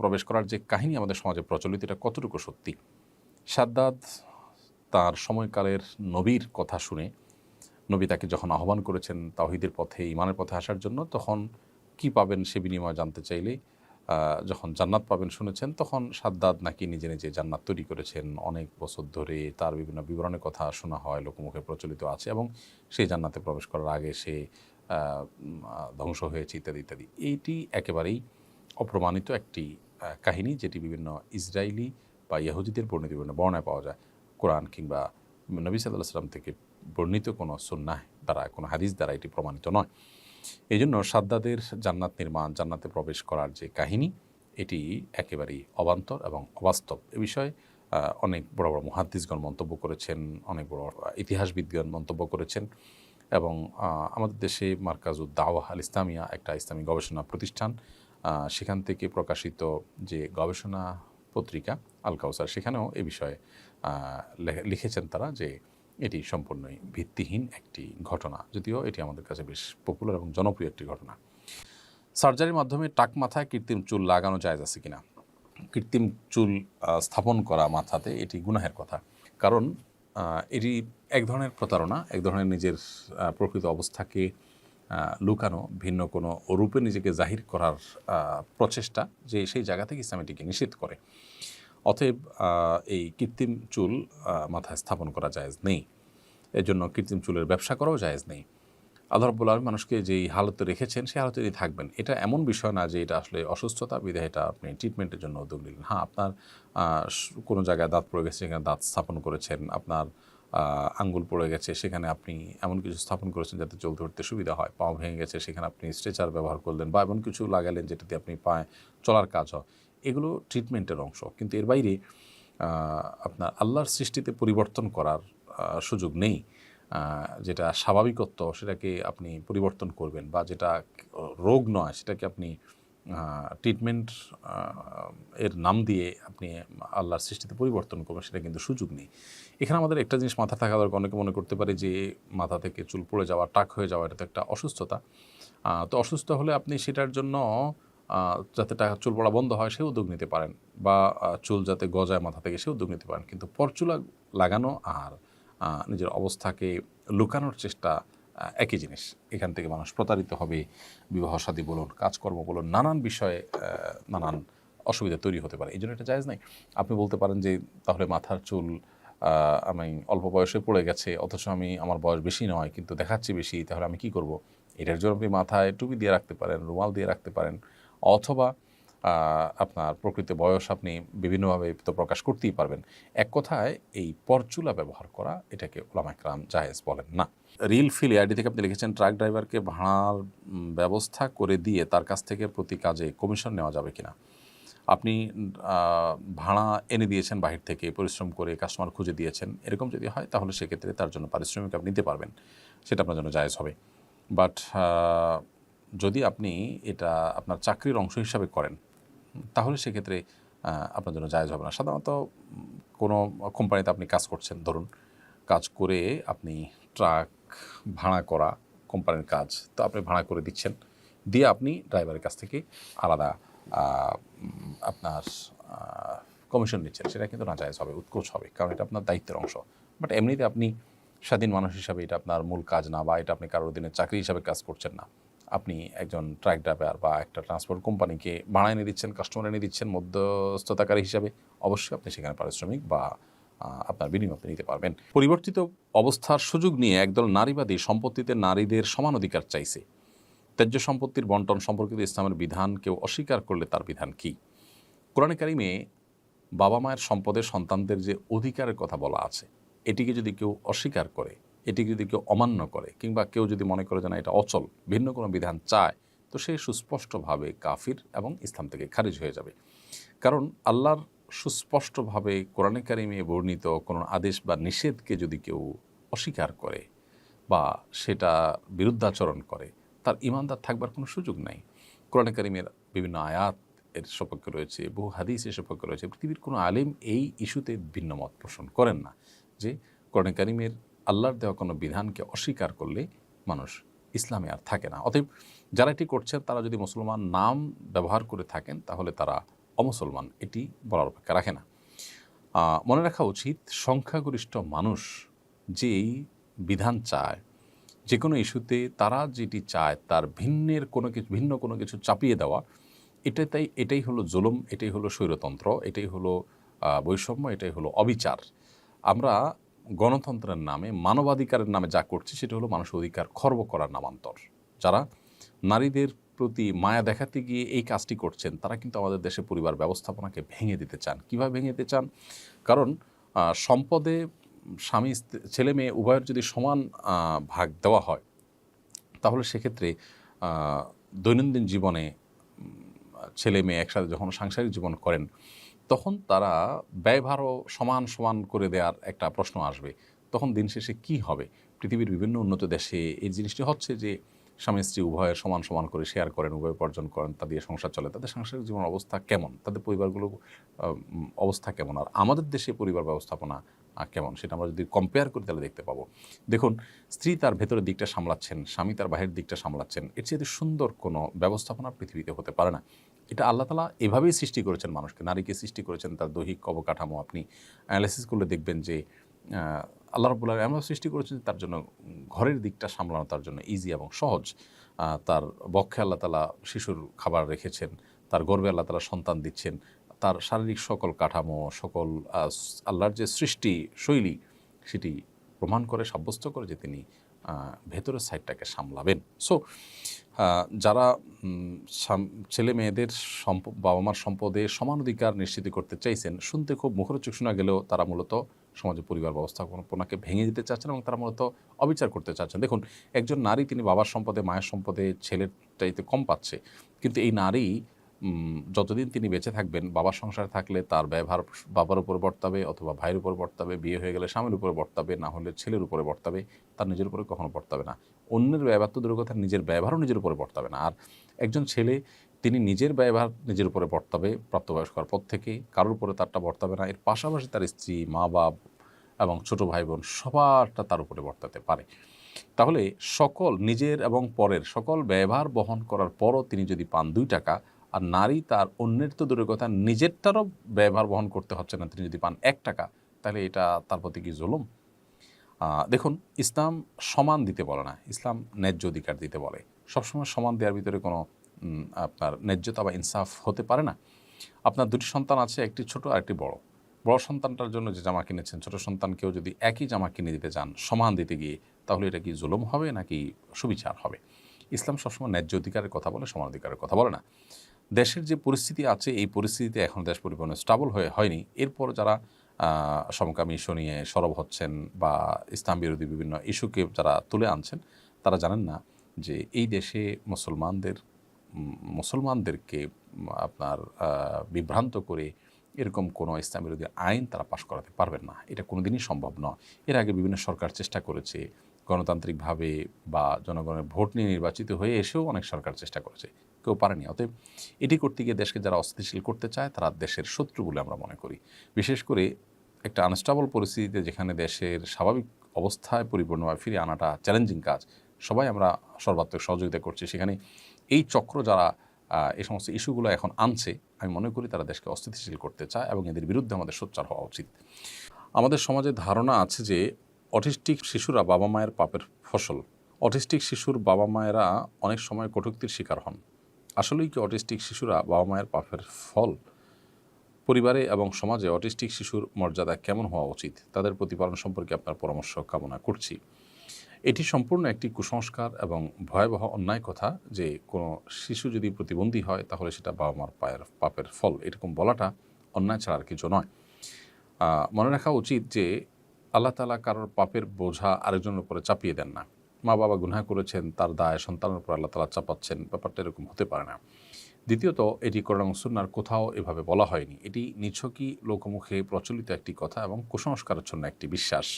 প্রবেশ করার যে কাহিনী আমাদের সমাজে প্রচলিত, এটা কতটুকু সত্যি? সাদ্দাদ তার সময়কালের নবীর কথা শুনে, নবী তাকে যখন আহ্বান করেছেন তাওহীদের পথে, ঈমানের পথে আসার জন্য, তখন কি পাবেন সে বিনিময় জানতে চাইলে যখন জান্নাত পাবেন শুনেছেন, তখন সাদ্দাদ নাকি নিজে নিজে জান্নাত তৈরি করেছেন। অনেক বছর ধরে তার বিভিন্ন বিবরণের কথা শোনা হয়, লোকমুখে প্রচলিত আছে, এবং সেই জান্নাতে প্রবেশ করার আগে সে ধ্বংস হয়েছে ইত্যাদি ইত্যাদি। এইটি একেবারেই অপ্রমাণিত একটি কাহিনী, যেটি বিভিন্ন ইসরায়েলি বা ইহুদিদের বর্ণিত বিভিন্ন বর্ণায় পাওয়া যায়। কোরআন কিংবা নবী সাল্লাল্লাহু আলাইহি সাল্লাম থেকে বর্ণিত কোনো সুন্নাহ দ্বারা, কোনো হাদিস দ্বারা এটি প্রমাণিত নয়। এই জন্য সাদ্দাদের জান্নাত নির্মাণ, জান্নাতে প্রবেশ করার যে কাহিনী, এটি একেবারেই অবান্তর এবং অবাস্তব। এ বিষয়ে অনেক বড় বড় মুহাদ্দিসগণ মন্তব্য করেছেন, অনেক বড় ইতিহাসবিদগণ মন্তব্য করেছেন, এবং আমাদের দেশে মার্কাজুদ দাওয়াহ আল ইসলামিয়া, একটা ইসলামী গবেষণা প্রতিষ্ঠান, সেখান থেকে প্রকাশিত যে গবেষণা পত্রিকা আল কাউসার, সেখানেও এ বিষয়ে লিখেছেন তারা যে এটি সম্পূর্ণই ভিত্তিহীন একটি ঘটনা, যদিও এটি আমাদের কাছে বেশ পপুলার এবং জনপ্রিয় একটি ঘটনা। সার্জারির মাধ্যমে টাক মাথায় কৃত্রিম চুল লাগানো জায়েজ আছে কিনা? কৃত্রিম চুল স্থাপন করা মাথাতে, এটি গুনাহের কথা। কারণ এটি এক ধরনের প্রতারণা, এক ধরনের নিজের প্রকৃত অবস্থাকে লুকানো, ভিন্ন কোনো রূপে নিজেকে জাহির করার প্রচেষ্টা, যে সেই জায়গা থেকে ইসলাম এটিকে নিষেধ করে। অতএব এই কৃত্রিম চুল মাথায় স্থাপন করা জায়েজ নেই। এজন্য কৃত্রিম চুলের ব্যবসা করাও জায়েজ নেই। আল্লাহ রাব্বুল আলামিন মানুষকে যেই হালতে রেখেছেন সেই হালতেই থাকবেন। এটা এমন বিষয় না যে এটা আসলে অসুস্থতা, বিধায় এটা আপনি ট্রিটমেন্টের জন্য উদ্যোগ নিলেন। হ্যাঁ, আপনার কোনো জায়গায় দাঁত পড়ে গেছে, সেখানে দাঁত স্থাপন করেছেন, আপনার আঙ্গুল পড়ে গেছে, সেখানে আপনি এমন কিছু স্থাপন করেছেন যাতে চলতে উঠতে সুবিধা হয়, পাও ভেঙে গেছে, সেখানে আপনি স্ট্রেচার ব্যবহার করলেন, বা এমন কিছু লাগালেন যেটাতে আপনি পায়ে চলার কাজ হয়। এগুলো ট্রিটমেন্টের অংশ, কিন্তু এর বাইরে আপনার আল্লাহর সৃষ্টিতে পরিবর্তন করার সুযোগ নেই। যেটা স্বাভাবিকত্ব সেটাকে আপনি পরিবর্তন করবেন, বা যেটা রোগ নয় সেটাকে আপনি ট্রিটমেন্ট এর নাম দিয়ে আপনি আল্লাহর সৃষ্টিতে পরিবর্তন করবেন, সেটা কিন্তু সুযোগ নেই। এখানে আমাদের একটা জিনিস মাথা থাকা দরকার। অনেকে মনে করতে পারে যে মাথা থেকে চুল পড়ে যাওয়া, টাক হয়ে যাওয়া, এটা তো একটা অসুস্থতা। তো অসুস্থ হলে আপনি সেটার জন্য যাতে চুল পড়া বন্ধ হয় সে উদ্যোগ নিতে পারেন, বা চুল যাতে গজায় মাথা থেকে সে উদ্যোগ নিতে পারেন। কিন্তু পরচুলা লাগানো আর নিজের অবস্থাকে লুকানোর চেষ্টা একই জিনিস। এখান থেকে মানুষ প্রতারিত হবে। বিবাহ শাদী বলুন, কাজকর্ম বলুন, নানান বিষয়ে নানান অসুবিধা তৈরি হতে পারে। এই জন্য এটা জায়েজ নাই। আপনি বলতে পারেন যে তাহলে মাথার চুল আমি অল্প বয়সে পড়ে গেছে, অথচ আমার বয়স বেশি নয় কিন্তু দেখাচ্ছি বেশি, তাহলে আমি কী করব? এটার জন্য আপনি মাথায় টুপি দিয়ে রাখতে পারেন, রুমাল দিয়ে রাখতে পারেন, অথবা আপনার প্রকৃত বয়স আপনি বিভিন্নভাবে তো প্রকাশ করতেই পারবেন। এক কথায় এই পরচুলা ব্যবহার করা, এটাকে উলামায়ে কেরাম জায়েজ বলেন না। রিল ফিল আইডি থেকে আপনি লিখেছেন, ট্রাক ড্রাইভারকে ভাড়ার ব্যবস্থা করে দিয়ে তার কাছ থেকে প্রতি কাজে কমিশন নেওয়া যাবে কিনা? আপনি ভাড়া এনে দিয়েছেন বাহির থেকে, পরিশ্রম করে কাস্টমার খুঁজে দিয়েছেন, এরকম যদি হয় তাহলে সেক্ষেত্রে তার জন্য পারিশ্রমিক আপনি নিতে পারবেন, সেটা আপনার জন্য জায়েজ হবে। বাট যদি আপনি এটা আপনার চাকরির অংশ হিসাবে করেন, তাহলে সেক্ষেত্রে আপনার জন্য জায়েজ হবে না। সাধারণত কোনো কোম্পানিতে আপনি কাজ করছেন, ধরুন কাজ করে আপনি ট্রাক ভাড়া করা কোম্পানির কাজ, তো আপনি ভাড়া করে দিচ্ছেন, দিয়ে আপনি ড্রাইভারের কাছ থেকে আলাদা আপনার কমিশন নিচ্ছেন, সেটা কিন্তু নাজায়েজ হবে, উৎকোচ হবে, কারণ এটা আপনার দায়িত্বের অংশ। বাট এমনিতে আপনি স্বাধীন মানুষ হিসাবে এটা আপনার মূল কাজ না, বা এটা আপনি কারোর দিনের চাকরি হিসাবে কাজ করছেন না। আপনি একজন ট্রাক ড্রাইভার বা একটা ট্রান্সপোর্ট কোম্পানিকে ভাড়া এনে দিচ্ছেন, কাস্টমার এনে দিচ্ছেন মধ্যস্থতাকারী হিসাবে, অবশ্যই আপনি সেখানে পারিশ্রমিক বা আপনার বিনিময় আপনি নিতে পারবেন। পরিবর্তিত অবস্থার সুযোগ নিয়ে একদল নারীবাদী সম্পত্তিতে নারীদের সমান অধিকার চাইছে। ত্যায্য সম্পত্তির বন্টন সম্পর্কিত ইসলামের বিধান কেউ অস্বীকার করলে তার বিধান কী? কোরআনে কারিমে বাবা মায়ের সম্পদের সন্তানদের যে অধিকারের কথা বলা আছে, এটিকে যদি কেউ অস্বীকার করে, এটিকে যদি কেউ অমান্য করে, কিংবা কেউ যদি মনে করে যে না এটা অচল, ভিন্ন কোনো বিধান চায়, তো সে সুস্পষ্টভাবে কাফির এবং ইসলাম থেকে খারিজ হয়ে যাবে। কারণ আল্লাহর সুস্পষ্টভাবে কোরআনে কারিমে বর্ণিত কোনো আদেশ বা নিষেধকে যদি কেউ অস্বীকার করে বা সেটা বিরুদ্ধাচরণ করে, তার ঈমানদার থাকবার কোনো সুযোগ নাই। কোরআনে কারিমের বিভিন্ন আয়াত এর সপক্ষে রয়েছে, বহু হাদিস এর সপক্ষে রয়েছে। পৃথিবীর কোনো আলেম এই ইস্যুতে ভিন্ন মত পোষণ করেন না যে কোরআনে কারিমের আল্লাহর দেওয়া কোনো বিধানকে অস্বীকার করলে মানুষ ইসলামে আর থাকে না। অতএব যারা এটি করছেন তারা যদি মুসলমান নাম ব্যবহার করে থাকেন, তাহলে তারা অমুসলমান এটি বলার অপেক্ষা রাখে না। মনে রাখা উচিত সংখ্যাগরিষ্ঠ মানুষ যেই বিধান চায়, যে কোনো ইস্যুতে তারা যেটি চায় তার ভিন্ন কোনো কিছু চাপিয়ে দেওয়া, এটাই হলো জুলুম, এটাই হলো স্বৈরতন্ত্র, এটাই হলো বৈষম্য, এটাই হলো অবিচার। আমরা গণতন্ত্রের নামে, মানবাধিকারের নামে যা করছি সেটা হলো মানুষের অধিকার খর্ব করার নামান্তর। যারা নারীদের প্রতি মায়া দেখাতে গিয়ে এই কাজটি করছেন, তারা কিন্তু আমাদের দেশে পরিবার ব্যবস্থাপনাকে ভেঙে দিতে চান। কীভাবে ভেঙে দিতে চান? কারণ সম্পদে স্বামী ছেলে মেয়ে উভয়ের যদি সমান ভাগ দেওয়া হয়, তাহলে সেক্ষেত্রে দৈনন্দিন জীবনে ছেলে মেয়ে একসাথে যখন সাংসারিক জীবন করেন, তখন তারা ব্যয়ভারও সমান সমান করে দেওয়ার একটা প্রশ্ন আসবে। তখন দিন শেষে কী হবে? পৃথিবীর বিভিন্ন উন্নত দেশে এই জিনিসটি হচ্ছে যে স্বামী স্ত্রী উভয়ের সমান সমান করে শেয়ার করেন, উভয় উপার্জন করেন, তা দিয়ে সংসার চলে। তাদের সাংসারিক জীবন অবস্থা কেমন? তাদের পরিবারগুলোর অবস্থা কেমন? আর আমাদের দেশে পরিবার ব্যবস্থাপনা কেমন? সেটা আমরা যদি কম্পেয়ার করি তাহলে দেখতে পাবো। দেখুন, স্ত্রী তার ভেতরের দিকটা সামলাচ্ছেন, স্বামী তার বাহিরের দিকটা সামলাচ্ছেন। এর চেয়ে সুন্দর কোনো ব্যবস্থাপনা পৃথিবীতে হতে পারে না। এটা আল্লাহ তাআলা এভাবেই সৃষ্টি করেছেন মানুষকে, নারীকে সৃষ্টি করেছেন তার দৈহিক অবকাঠামো। আপনি অ্যানালাইসিস করলে দেখবেন যে আল্লাহ রাব্বুল আলামিন এমন সৃষ্টি করেছেন তার জন্য ঘরের দিকটা সামলানো তার জন্য ইজি এবং সহজ। তার বক্ষে আল্লাহ তাআলা শিশুর খাবার রেখেছেন, তার গর্ভে আল্লাহ তাআলা সন্তান দিচ্ছেন। তার শারীরিক সকল কাঠামো, সকল আল্লাহর যে সৃষ্টি শৈলী, সেটি প্রমাণ করে, সাব্যস্ত করে যে তিনি ভেতরের সাইডটাকে সামলাবেন। সো যারা ছেলে মেয়েদের বাবা মার সম্পদে সমান অধিকার নিশ্চিত করতে চাইছেন, শুনতে খুব মুখরোচক শোনা গেলেও তারা মূলত সমাজে পরিবার ব্যবস্থাপনাকে ভেঙে দিতে চাচ্ছেন এবং তারা মূলত অবিচার করতে চাচ্ছেন। দেখুন, একজন নারী তিনি বাবার সম্পদে, মায়ের সম্পদে ছেলের চাইতে কম পাচ্ছে, কিন্তু এই নারী যতদিন তিনি বেঁচে থাকবেন, বাবার সংসারে থাকলে তার ব্যয়ভার বাবার উপর বর্তাবে, অথবা ভাইয়ের উপর বর্তাবে, বিয়ে হয়ে গেলে স্বামীর উপরে বর্তাবে, না হলে ছেলের উপরে বর্তাবে, তার নিজের উপরে কখনো বর্তাবে না। অন্যের ব্যয়ভার তো দূরের কথা, নিজের ব্যয়ভারও নিজের উপরে বর্তাবে না। আর একজন ছেলে তিনি নিজের ব্যয়ভার নিজের উপরে বর্তাবে প্রাপ্তবয়স্ক হওয়ার পর থেকে, কারোর উপরে তারটা বর্তাবে না। এর পাশাপাশি তার স্ত্রী, মা বাপ এবং ছোটো ভাই বোন সবারটা তার উপরে বর্তাতে পারে। তাহলে সকল নিজের এবং পরের সকল ব্যয়ভার বহন করার পরও তিনি যদি পান 2 টাকা, আর নারী তার অন্যের তো দূরের কথা নিজেরটারও ব্যয়ভার বহন করতে হচ্ছে না, তিনি যদি পান 1 টাকা, তাহলে এটা তার প্রতি কি জুলুম? দেখুন, ইসলাম সমান দিতে বলে না, ইসলাম ন্যায্য অধিকার দিতে বলে। সবসময় সমান দেওয়ার ভিতরে কোনো আপনার ন্যায্যতা বা ইনসাফ হতে পারে না। আপনার 2টি সন্তান আছে, একটি ছোট আর একটি বড়। বড় সন্তানটার জন্য যে জামা কিনেছেন, ছোট সন্তানকেও যদি একই জামা কিনে দিতে চান সমান দিতে গিয়ে, তাহলে এটা কি জুলুম হবে নাকি সুবিচার হবে? ইসলাম সবসময় ন্যায্য অধিকারের কথা বলে, সমান অধিকারের কথা বলে না। দেশের যে পরিস্থিতি আছে, এই পরিস্থিতিতে এখন দেশ পরিপূর্ণ স্টেবল হয়নি। এরপর যারা সমকামী ইস্যু নিয়ে সরব হচ্ছেন বা ইসলাম বিরোধী বিভিন্ন ইস্যুকে যারা তুলে আনছেন, তারা জানেন না যে এই দেশে মুসলমানদেরকে আপনার বিভ্রান্ত করে এরকম কোনো ইসলাম বিরোধী আইন তারা পাশ করাতে পারবেন না। এটা কোনোদিনই সম্ভব নয়। এর আগে বিভিন্ন সরকার চেষ্টা করেছে, গণতান্ত্রিকভাবে বা জনগণের ভোট নিয়ে নির্বাচিত হয়ে এসেও অনেক সরকার চেষ্টা করেছে, কেউ পারেনি। অতএব এটি করতে গিয়ে দেশকে যারা অস্থিতিশীল করতে চায়, তারা দেশের শত্রু বলে আমরা মনে করি। বিশেষ করে একটা আনস্টেবল পরিস্থিতিতে, যেখানে দেশের স্বাভাবিক অবস্থায় পরিপূর্ণভাবে ফিরে আনাটা চ্যালেঞ্জিং কাজ, সবাই আমরা সর্বাত্মক সহযোগিতা করছি, সেখানে এই চক্র যারা এই সমস্ত ইস্যুগুলো এখন আনছে, আমি মনে করি তারা দেশকে অস্থিতিশীল করতে চায় এবং এদের বিরুদ্ধে আমাদের সোচ্চার হওয়া উচিত। আমাদের সমাজে ধারণা আছে যে অটিস্টিক শিশুরা বাবা মায়ের পাপের ফসল। অটিস্টিক শিশুর বাবা মায়েরা অনেক সময় কটূক্তির শিকার হন। আসলেই কি অটিস্টিক শিশুরা বাবা মায়ের পাপের ফল? পরিবারে এবং সমাজে অটিস্টিক শিশুর মর্যাদা কেমন হওয়া উচিত? তাদের প্রতিপালন সম্পর্কে আপনার পরামর্শ কামনা করছি। এটি সম্পূর্ণ একটি কুসংস্কার এবং ভয়াবহ অন্যায় কথা যে কোনো শিশু যদি প্রতিবন্ধী হয় তাহলে সেটা বাবা মার পাপের ফল, এরকম বলাটা অন্যায় ছাড়া আর কিছু নয়। মনে রাখা উচিত যে আল্লাহ তাআলা কারোর পাপের বোঝা আরেকজনের উপরে চাপিয়ে দেন না। মা বাবা গুনাহ করেছেন, তার দায় সন্তানের উপর আল্লাহ তাআলা চাপাচ্ছেন, ব্যাপারটা এরকম হতে পারে না। দ্বিতীয়ত, এটি কোরআন এবং সুন্নাহর কোথাও এভাবে বলা হয়নি। এটি নিছকই লোকমুখে প্রচলিত একটি কথা এবং কুসংস্কারাচ্ছন্ন একটি বিশ্বাস।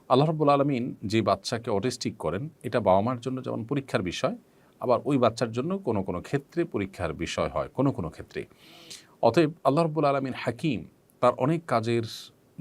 আল্লাহ রাব্বুল আলামিন যে বাচ্চাকে অটিস্টিক করেন, এটা বাবা মার জন্য যেমন পরীক্ষার বিষয়, আবার ওই বাচ্চার জন্য কোনো কোনো ক্ষেত্রে পরীক্ষার বিষয় হয়, কোনো কোনো ক্ষেত্রে। অতএব আল্লাহ রাব্বুল আলামিন হাকিম, তার অনেক কাজের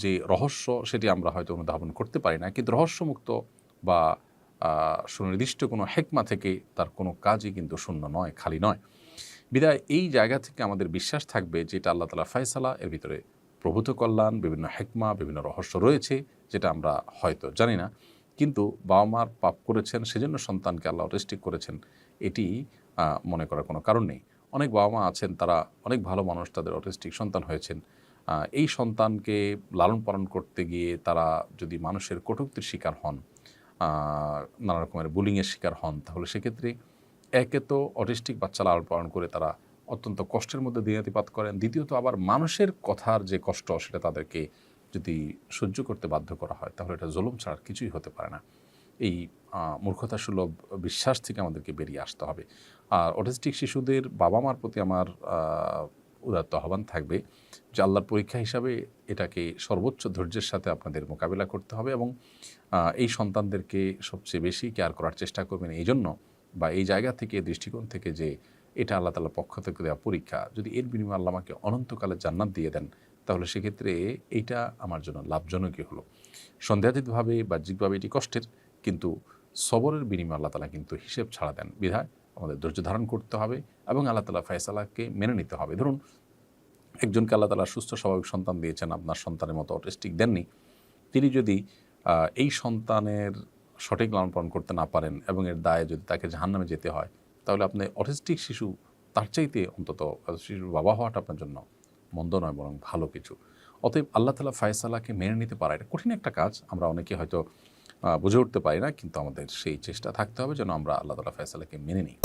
যে রহস্য সেটি আমরা হয়তো অনুধাবন করতে পারি না, কিন্তু রহস্যমুক্ত বা সুনির্দিষ্ট কোনো হেকমা থেকে তার কোনো কাজই কিন্তু শূন্য নয়, খালি নয়। বিধায় এই জায়গা থেকে আমাদের বিশ্বাস থাকবে যে এটা আল্লাহ তাআলার ফয়সালা, এর ভিতরে প্রভূত কল্যাণ, বিভিন্ন হিকমা, বিভিন্ন রহস্য রয়েছে যেটা আমরা হয়তো জানি না। কিন্তু বাবা মার পাপ করেছেন সেজন্য সন্তানকে আল্লাহ রেস্ট্রিক্ট করেছেন, এটি মনে করার কোনো কারণ নেই। অনেক বাবা মা আছেন, তারা অনেক ভালো মানুষ, তাদের অটিস্টিক সন্তান হয়েছেন। এই সন্তানকে লালন পালন করতে গিয়ে তারা যদি মানুষের কটূক্তির শিকার হন, নানা রকমের বুলিংয়ের শিকার হন, তাহলে সেক্ষেত্রে একে তো অটিস্টিক বাচ্চা লালন পালন করে তারা অত্যন্ত কষ্টের মধ্যে দিনাতিপাত করেন, দ্বিতীয়ত আবার মানুষের কথার যে কষ্ট সেটা তাদেরকে যদি সহ্য করতে বাধ্য করা হয় তাহলে এটা জুলুম ছাড়া আর কিছুই হতে পারে না। এই মূর্খতাসুলভ বিশ্বাস থেকে আমাদেরকে বেরিয়ে আসতে হবে। আর অটিস্টিক শিশুদের বাবা মার প্রতি আমার উদাত্ত আহ্বান থাকবে যে আল্লাহর পরীক্ষা হিসাবে এটাকে সর্বোচ্চ ধৈর্যের সাথে আপনাদের মোকাবিলা করতে হবে এবং এই সন্তানদেরকে সবচেয়ে বেশি কেয়ার করার চেষ্টা করবেন এই জন্য, বা এই জায়গা থেকে, দৃষ্টিকোণ থেকে যে এটা আল্লাহ তাআলার পক্ষ থেকে দেওয়া পরীক্ষা, যদি এর বিনিময়ে আল্লাহ আমাকে অনন্তকালে জান্নাত দিয়ে দেন তাহলে সেক্ষেত্রে এইটা আমার জন্য লাভজনকই হলো। সন্দেহাতীতভাবে বাহ্যিকভাবে এটি কষ্টের, কিন্তু সবরের বিনিময়ে আল্লাহ তাআলা কিন্তু হিসেব ছাড়া দেন। বিধায় আমাদের ধৈর্য ধারণ করতে হবে এবং আল্লাহ তাআলার ফয়সালাকে মেনে নিতে হবে। ধরুন একজনকে আল্লাহ তাআলা সুস্থ স্বাভাবিক সন্তান দিয়েছেন, আপনার সন্তানের মতো অটিস্টিক দেননি, তিনি যদি এই সন্তানের সঠিক লালন পালন করতে না পারেন এবং এর দায়ে যদি তাকে জাহান্নামে যেতে হয়, তাহলে আপনি অটিস্টিক শিশু তার চাইতে অন্তত শিশুর বাবা হওয়াটা আপনার জন্য মন্দ নয়, বরং ভালো কিছু। অতএব আল্লাহ তাআলা ফয়সালাকে মেনে নিতে পারা এটা কঠিন একটা কাজ, আমরা অনেকে হয়তো বুঝে উঠতে পারি না, কিন্তু আমাদের সেই চেষ্টা থাকতে হবে যেন আমরা আল্লাহ তাআলা ফয়সালাকে মেনে নিই।